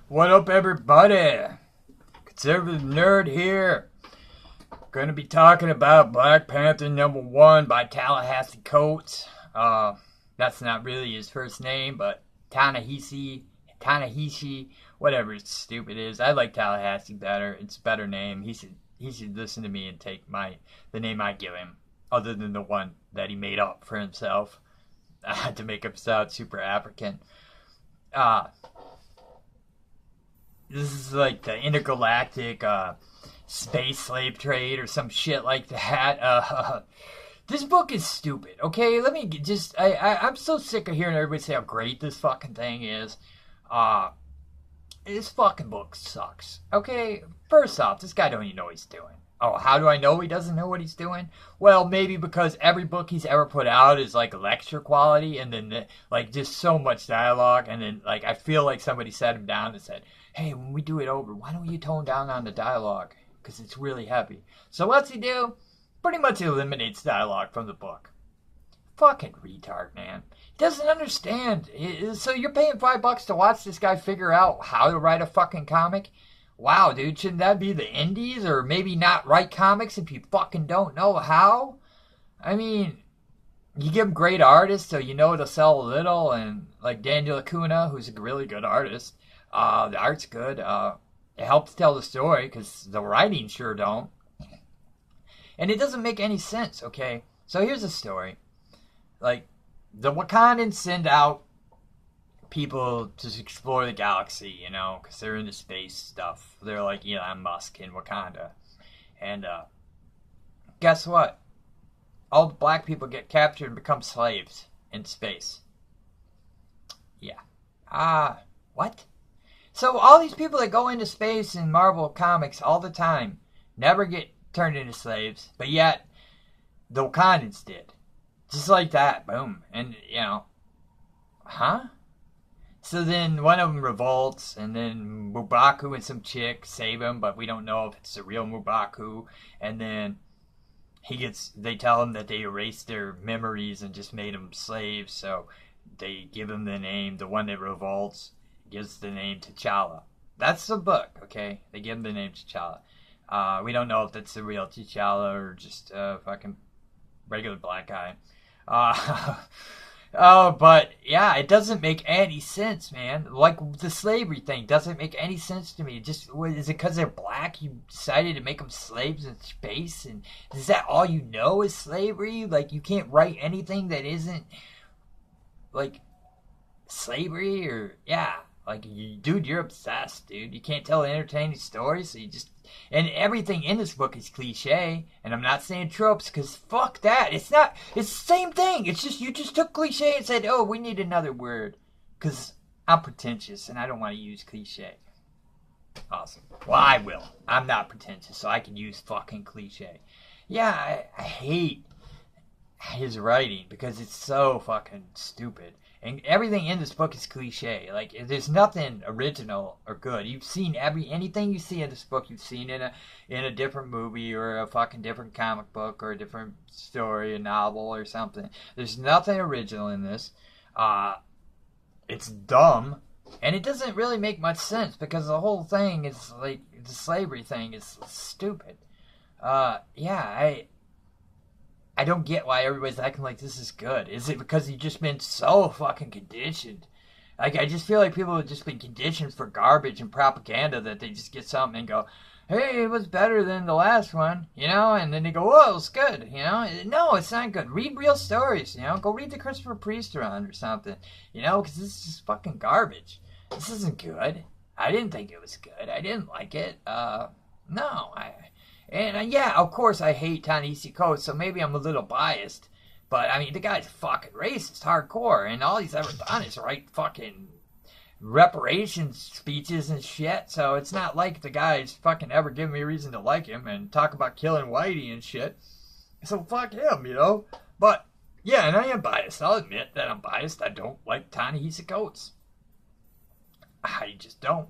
What up, everybody? Conservative nerd here. Going to be talking about Black Panther #1 by Tallahassee Coates. That's not really his first name, but Tallahassee, whatever his stupid is. I like Tallahassee better. It's a better name. He should listen to me and take the name I give him, other than the one that he made up for himself to make him sound super African. This is like the intergalactic space slave trade or some shit like that. This book is stupid, okay? Let me just... I'm so sick of hearing everybody say how great this fucking thing is. This fucking book sucks, okay? First off, this guy don't even know what he's doing. Oh, how do I know he doesn't know what he's doing? Well, maybe because every book he's ever put out is like lecture quality, and then like just so much dialogue, and then like I feel like somebody sat him down and said, hey, when we do it over, why don't you tone down on the dialogue? Because it's really heavy. So what's he do? Pretty much eliminates dialogue from the book. Fucking retard, man. He doesn't understand. So you're paying $5 to watch this guy figure out how to write a fucking comic? Wow, dude, shouldn't that be the indies? Or maybe not write comics if you fucking don't know how? I mean, you give him great artists so you know it'll sell a little, and like Daniel Acuna, who's a really good artist, the art's good, it helps tell the story, because the writing sure don't. And it doesn't make any sense, okay? So here's the story. Like, the Wakandans send out people to explore the galaxy, you know, because they're into space stuff. They're like Elon Musk in Wakanda. And guess what? All the black people get captured and become slaves in space. Yeah. What? So all these people that go into space in Marvel comics all the time never get turned into slaves, but yet the Wakandans did. Just like that, boom. And, you know, huh? So then one of them revolts, and then M'Baku and some chick save him, but we don't know if it's the real M'Baku. And then they tell him that they erased their memories and just made them slaves, so they give him the name, the one that revolts gives the name T'Challa. That's the book, okay? They give him the name T'Challa. We don't know if that's the real T'Challa or just a fucking regular black guy. But yeah, it doesn't make any sense, man. Like the slavery thing doesn't make any sense to me. Just is it because they're black? You decided to make them slaves in space, and is that all you know is slavery? Like you can't write anything that isn't like slavery or yeah. Like, dude, you're obsessed, dude. You can't tell entertaining stories, so you just... And everything in this book is cliche, and I'm not saying tropes, because fuck that. It's not... It's the same thing. It's just, you just took cliche and said, oh, we need another word. Because I'm pretentious, and I don't want to use cliche. Awesome. Well, I will. I'm not pretentious, so I can use fucking cliche. Yeah, I hate his writing, because it's so fucking stupid. And everything in this book is cliche. Like, there's nothing original or good. You've seen anything you see in this book, you've seen in a different movie or a fucking different comic book or a different story, a novel or something. There's nothing original in this. It's dumb. And it doesn't really make much sense because the whole thing is, like, the slavery thing is stupid. I don't get why everybody's acting like this is good. Is it because you've just been so fucking conditioned? Like, I just feel like people have just been conditioned for garbage and propaganda that they just get something and go, hey, it was better than the last one, you know? And then they go, whoa, it's good, you know? No, it's not good. Read real stories, you know? Go read the Christopher Priest run or something, you know? Because this is just fucking garbage. This isn't good. I didn't think it was good. I didn't like it. Yeah, of course I hate Ta-Nehisi Coates, so maybe I'm a little biased. But, I mean, the guy's fucking racist, hardcore, and all he's ever done is write fucking reparations speeches and shit, so it's not like the guy's fucking ever given me a reason to like him and talk about killing Whitey and shit. So fuck him, you know? But, yeah, and I am biased. I'll admit that I'm biased. I don't like Ta-Nehisi Coates. I just don't.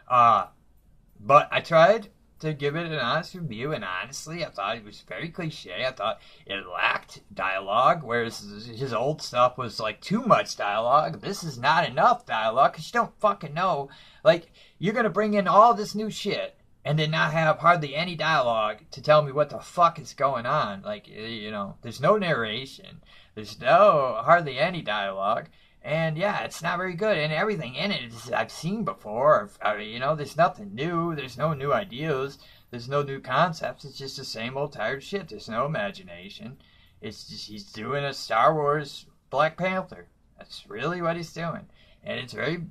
But I tried to give it an honest review, and honestly, I thought it was very cliche. I thought it lacked dialogue, whereas his old stuff was like too much dialogue. This is not enough dialogue because you don't fucking know. Like, you're gonna bring in all this new shit and then not have hardly any dialogue to tell me what the fuck is going on. Like, you know, there's no narration, there's no hardly any dialogue. And yeah, it's not very good, and everything in it is, I've seen before. You know, there's nothing new. There's no new ideas. There's no new concepts. It's just the same old tired shit. There's no imagination. It's just he's doing a Star Wars Black Panther. That's really what he's doing, and it's very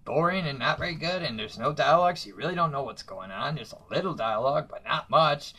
boring and not very good. And there's no dialogue, so you really don't know what's going on. There's a little dialogue, but not much.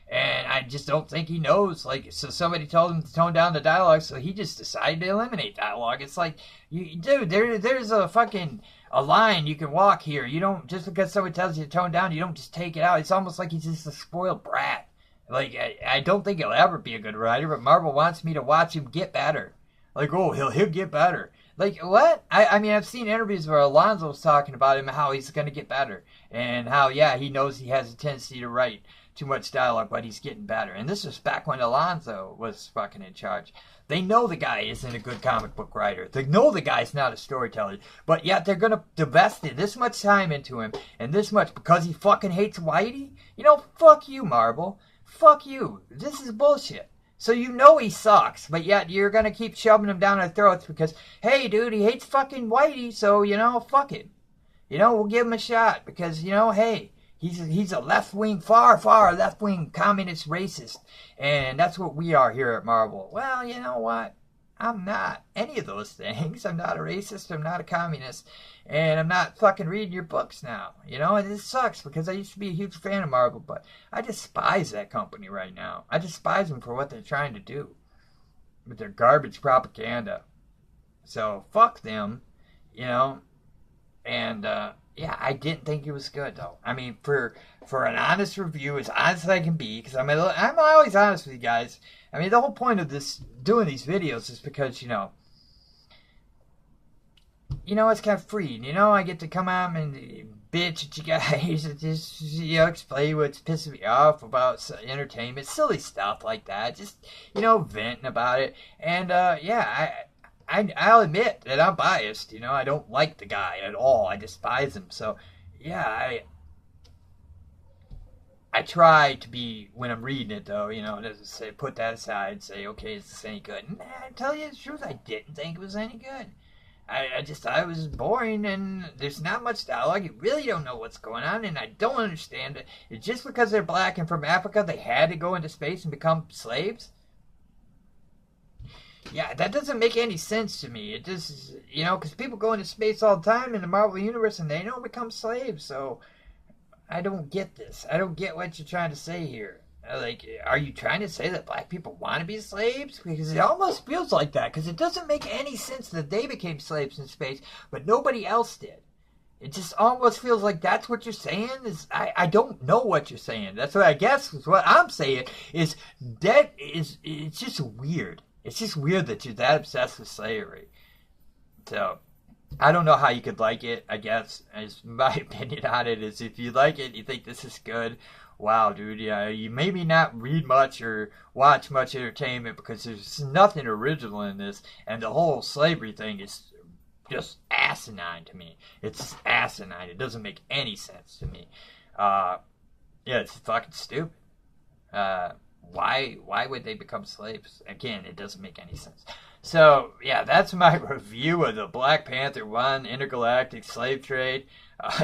And I just don't think he knows. Like, so somebody told him to tone down the dialogue, so he just decided to eliminate dialogue. It's like, dude, there's a fucking a line you can walk here. You don't, just because somebody tells you to tone down, you don't just take it out. It's almost like he's just a spoiled brat. Like, I don't think he'll ever be a good writer, but Marvel wants me to watch him get better. Like, oh, he'll get better. Like, what? I mean, I've seen interviews where Alonzo was talking about him, how he's going to get better. And how, yeah, he knows he has a tendency to write too much dialogue, but he's getting better. And this was back when Alonzo was fucking in charge. They know the guy isn't a good comic book writer. They know the guy's not a storyteller. But yet they're going to invest this much time into him and this much because he fucking hates Whitey? You know, fuck you, Marvel. Fuck you. This is bullshit. So you know he sucks, but yet you're going to keep shoving him down our throats because, hey, dude, he hates fucking Whitey, so, you know, fuck it. You know, we'll give him a shot because, you know, hey, he's a left-wing, far left-wing communist racist. And that's what we are here at Marvel. Well, you know what? I'm not any of those things. I'm not a racist. I'm not a communist. And I'm not fucking reading your books now. You know, and it sucks because I used to be a huge fan of Marvel, but I despise that company right now. I despise them for what they're trying to do with their garbage propaganda. So, fuck them, you know. And, yeah, I didn't think it was good, though. I mean, for an honest review, as honest as I can be, because I'm always honest with you guys. I mean, the whole point of doing these videos is because, you know, it's kind of free. You know, I get to come out and bitch at you guys and just, you know, explain what's pissing me off about entertainment, silly stuff like that. Just, you know, venting about it. And, yeah, I'll admit that I'm biased. You know, I don't like the guy at all. I despise him. So, yeah, I try to be, when I'm reading it, though, you know, to say, put that aside and say, okay, is this any good? And I tell you the truth, I didn't think it was any good. I just thought it was boring, and there's not much dialogue. You really don't know what's going on, and I don't understand it. It's just because they're black and from Africa, they had to go into space and become slaves? Yeah, that doesn't make any sense to me. It just, you know, because people go into space all the time in the Marvel Universe, and they don't become slaves, so I don't get this. I don't get what you're trying to say here. Like, are you trying to say that black people want to be slaves? Because it almost feels like that, because it doesn't make any sense that they became slaves in space, but nobody else did. It just almost feels like that's what you're saying. I don't know what you're saying. That's what I guess is what I'm saying is that it's just weird. It's just weird that you're that obsessed with slavery. So, I don't know how you could like it, I guess. As my opinion on it is if you like it, you think this is good, wow, dude, yeah, you maybe not read much or watch much entertainment because there's nothing original in this, and the whole slavery thing is just asinine to me. It's just asinine. It doesn't make any sense to me. Yeah, it's fucking stupid. Why would they become slaves? Again, it doesn't make any sense. So, yeah, that's my review of the Black Panther 1 Intergalactic Slave Trade.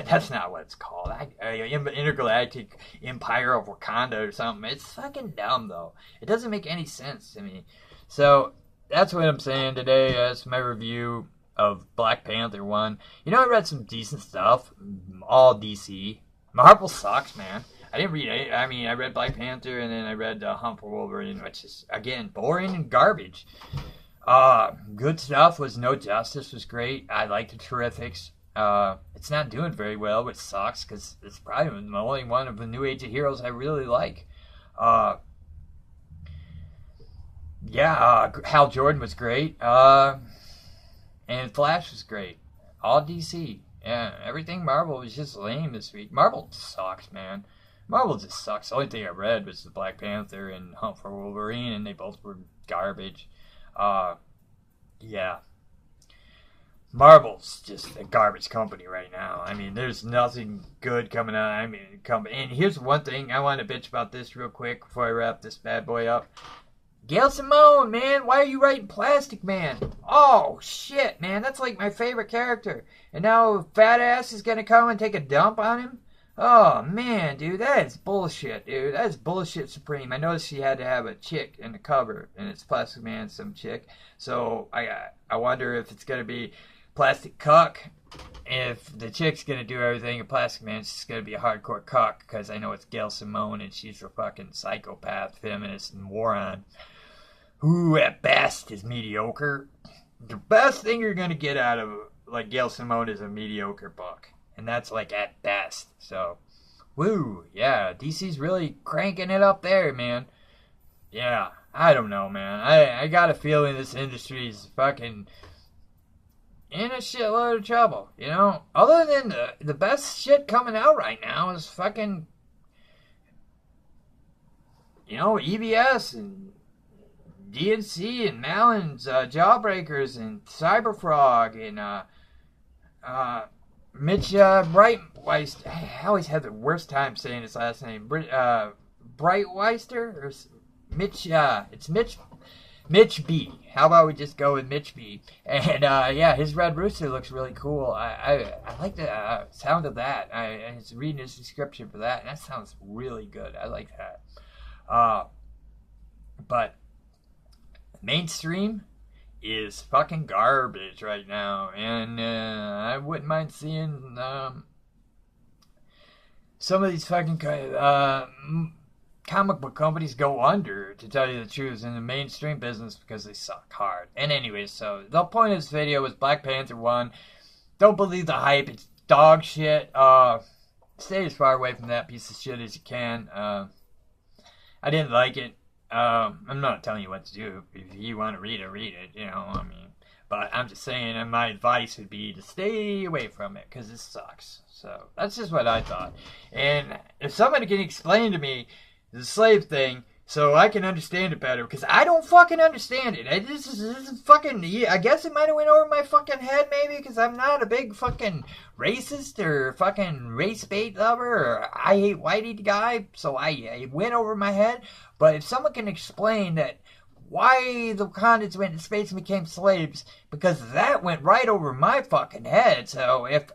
That's not what it's called. Intergalactic Empire of Wakanda or something. It's fucking dumb, though. It doesn't make any sense to me. So, that's what I'm saying today. That's my review of Black Panther 1. You know, I read some decent stuff. All DC. Marvel sucks, man. I didn't read it. I mean, I read Black Panther, and then I read Hunt for Wolverine, which is, again, boring and garbage. Good stuff was No Justice was great. I liked the Terrifics. It's not doing very well, which sucks, because it's probably the only one of the New Age of Heroes I really like. Hal Jordan was great. And Flash was great. All DC. Yeah, everything Marvel was just lame this week. Marvel sucks, man. Marvel just sucks. The only thing I read was the Black Panther and Hunt for Wolverine, and they both were garbage. Uh, yeah. Marvel's just a garbage company right now. I mean, there's nothing good coming out. I mean, and here's one thing I want to bitch about this real quick before I wrap this bad boy up. Gail Simone, man, why are you writing Plastic Man? Oh, shit, man, that's like my favorite character. And now Fat Ass is gonna come and take a dump on him? Oh, man, dude, that is bullshit, dude. That is bullshit supreme. I noticed she had to have a chick in the cover, and it's Plastic Man, some chick. So I wonder if it's gonna be Plastic Cuck. If the chick's gonna do everything, and Plastic Man's just gonna be a hardcore cuck, because I know it's Gail Simone, and she's a fucking psychopath, feminist, and moron. Who at best is mediocre. The best thing you're gonna get out of like Gail Simone is a mediocre book, and that's like at best. So, woo, yeah, DC's really cranking it up there, man. Yeah, I don't know, man. I got a feeling this industry's fucking in a shitload of trouble, you know? Other than the best shit coming out right now is fucking, you know, EBS and DNC and Mallin's Jawbreakers and Cyberfrog and Mitch Brightweister. I always have the worst time saying his last name. Brightweister or Mitch? It's Mitch B. How about we just go with Mitch B? And yeah, his Red Rooster looks really cool. I like the sound of that. I was reading his description for that, and that sounds really good. I like that. But mainstream is fucking garbage right now, and I wouldn't mind seeing some of these fucking comic book companies go under, to tell you the truth, in the mainstream business, because they suck hard. And anyways, so the point of this video was Black Panther 1. Don't believe the hype. It's dog shit. Stay as far away from that piece of shit as you can. I didn't like it. I'm not telling you what to do. If you want to read it, you know, I mean. But I'm just saying, and my advice would be to stay away from it, because it sucks. So, that's just what I thought. And if somebody can explain to me the slave thing, so I can understand it better, because I don't fucking understand it. This is fucking, I guess it might have went over my fucking head, maybe, because I'm not a big fucking racist or fucking race bait lover or I hate whitey guy, so it went over my head. But if someone can explain that why the Wakandans went into space and became slaves, because that went right over my fucking head. So if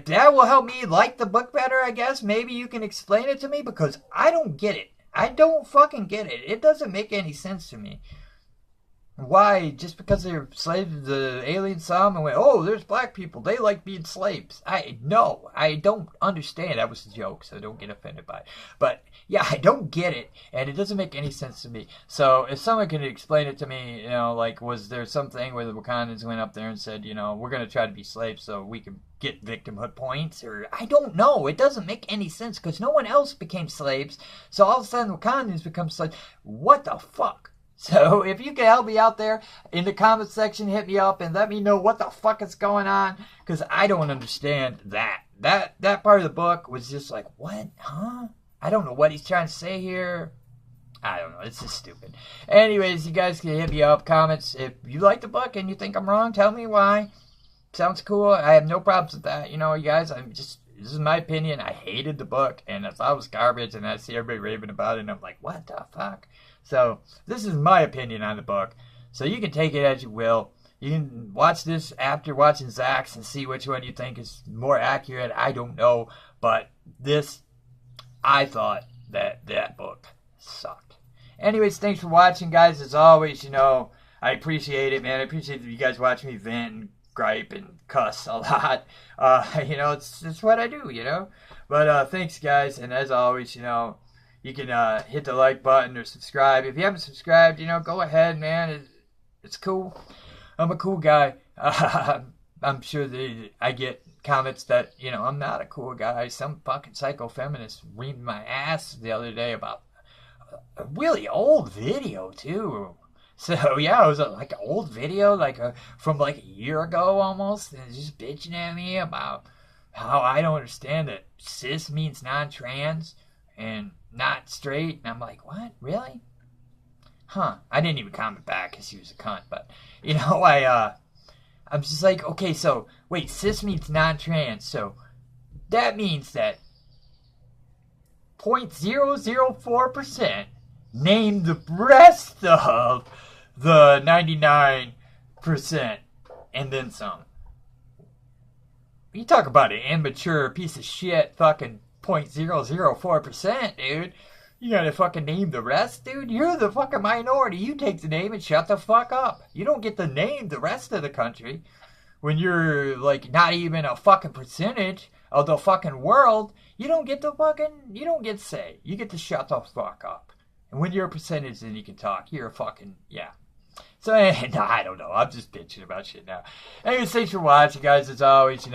that will help me like the book better, I guess maybe you can explain it to me, because I don't get it. I don't fucking get it. It doesn't make any sense to me. Why, just because they're slaves, the aliens saw them and went, oh, there's black people, they like being slaves. I don't understand. That was a joke, so don't get offended by it. But, yeah, I don't get it, and it doesn't make any sense to me. So, if someone can explain it to me, you know, like, was there something where the Wakandans went up there and said, you know, we're going to try to be slaves so we can get victimhood points? Or, I don't know. It doesn't make any sense, because no one else became slaves, so all of a sudden Wakandans become slaves. What the fuck? So, if you can help me out there in the comment section, hit me up and let me know what the fuck is going on, because I don't understand that. That part of the book was just like, what? Huh? I don't know what he's trying to say here. I don't know. It's just stupid. Anyways, you guys can hit me up, comments. If you like the book and you think I'm wrong, tell me why. Sounds cool. I have no problems with that. You know, you guys, this is my opinion. I hated the book, and I thought it was garbage, and I see everybody raving about it, and I'm like, what the fuck? So, this is my opinion on the book. So, you can take it as you will. You can watch this after watching Zach's and see which one you think is more accurate. I don't know. But this, I thought that book sucked. Anyways, thanks for watching, guys. As always, you know, I appreciate it, man. I appreciate you guys watching me vent and gripe and cuss a lot. You know, it's what I do, you know. But thanks, guys. And as always, you know, you can hit the like button or subscribe. If you haven't subscribed, you know, go ahead, man. It's cool. I'm a cool guy. I'm sure that I get comments that, you know, I'm not a cool guy. Some fucking psycho feminist reamed my ass the other day about a really old video, too. So, yeah, it was like an old video, like from like a year ago almost. And just bitching at me about how I don't understand that cis means non-trans. and not straight. And I'm like, what? Really? Huh. I didn't even comment back because he was a cunt. But, I'm just like, okay, so, wait, cis means non-trans. So that means that 0.004% name the rest of the 99% and then some. You talk about an immature piece of shit fucking 0.004%, dude. You gotta fucking name the rest, dude. You're the fucking minority. You take the name and shut the fuck up. You don't get to name the rest of the country when you're like not even a fucking percentage of the fucking world. You don't get to say. You get to shut the fuck up. And when you're a percentage, then you can talk. You're a fucking, yeah. So, I don't know. I'm just bitching about shit now. Anyways, thanks for watching, guys, as always, and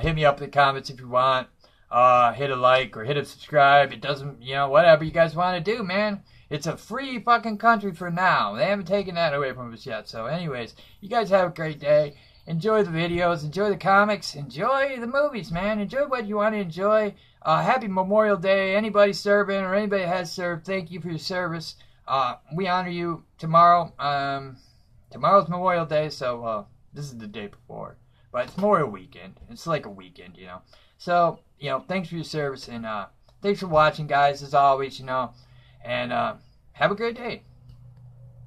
hit me up in the comments if you want. Hit a like or hit a subscribe. It doesn't, whatever you guys want to do, man. It's a free fucking country for now. They haven't taken that away from us yet. So, anyways, you guys have a great day. Enjoy the videos. Enjoy the comics. Enjoy the movies, man. Enjoy what you want to enjoy. Happy Memorial Day. Anybody serving or anybody has served, thank you for your service. We honor you tomorrow. Tomorrow's Memorial Day, so this is the day before. But it's Memorial Weekend. It's like a weekend, So, thanks for your service, and thanks for watching, guys, as always, and have a great day.